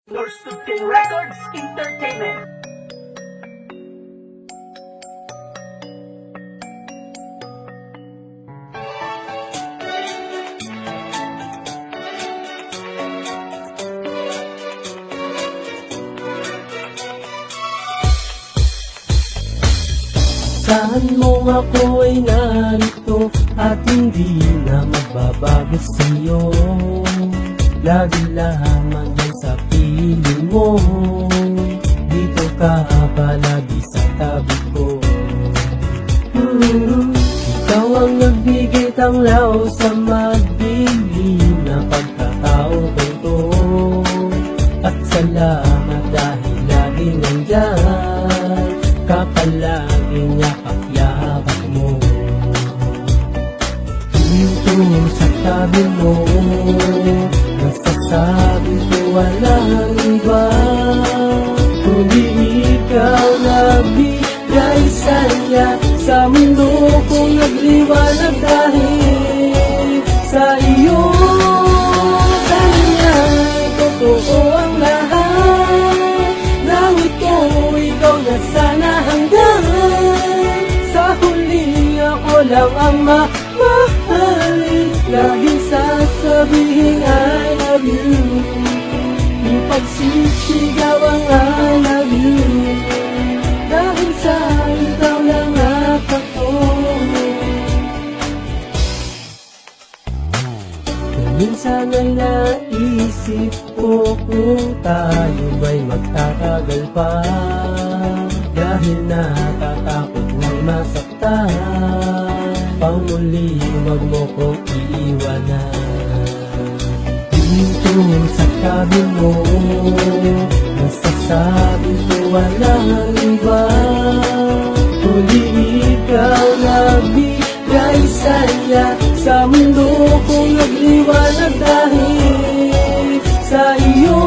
Norstukin Records Entertainment. Saan mo ako ay narito at hindi na magbabago sa'yo. Lagi lamang yan sa piling mo, dito ka palagi sa tabi ko. Ikaw ang nagbigay tanglaw sa magdilim na pagkatao ko to. At salamat dahil lagi nandyan ka palaging yakap-yakap mo. Dito sa tabi mo, nasasabi ko walang iba, kundi ikaw nagbigay saya sa mundo kong nagliwanag dahil sa iyo. Sana'y totoo ang lahat ng ito, ikaw na sana hanggang sa huli ako lang ang mamahalin. Laging sasabihin I love you, ipagsisigaw ang I love you, dahil sa ikaw lang at ako. Minsan ay naisip ko kung tayo ba'y magtatagal pa, dahil natatakot na masaktan. Panguli, wag mo kong iiwanan. Dito sa tabi mo, nasasabi ko walang iba, kundi ikaw nagbigay saya sa mundo kong nagliwanag dahil sa iyo.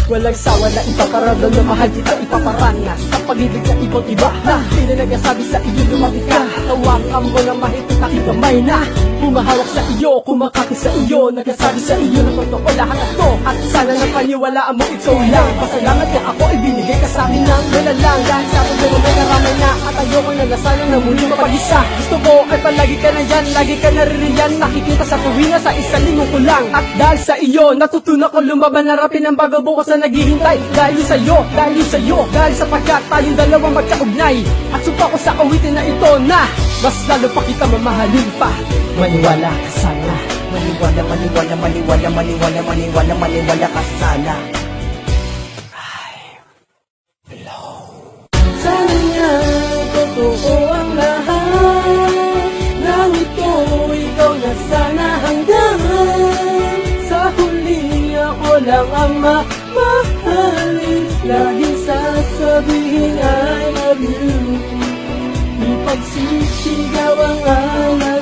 Walang sawa na ipaparamdam na mahal kita ipaparanas sa pag-ibig na ibang iba na hindi na nagsasabi sa iyo lumaki ka. Tawakan mo na mahigpit na kamay na humahawak sa iyo, kumakati sa iyo, nagsasabi sa iyo na totoo lahat ito. At sana napaniwalaan mo ikaw lang. Pasalamat na ako ay binigay ka sa akin ng malalang, dahil sa akin mo may naramay na at ayoko na nasanang na muli mapag-isa. Gusto ko ay palagi ka na dyan, lagi ka naririyan, nakikita sa tuwina sa isang linggo ko lang. At dahil sa iyo, natutunan ko lumaban, harapin ang bago bukas na naghihintay. Dahil sa'yo, dahil sa'yo, dahil sapagkat tayong dalawang magkaugnay. At sumpa ko sa awitin na ito na mas lalo pa kita mamahalin pa. Maniwala ka sana, Maniwala, maniwala, maniwala, maniwala, maniwala, maniwala ka sana. Sana nga totoo ang lahat ng ito, ikaw na sana hanggang sa huli ako lang ang mamahalin. Laging sasabihin I love you, ipagsisigaw ang I love you.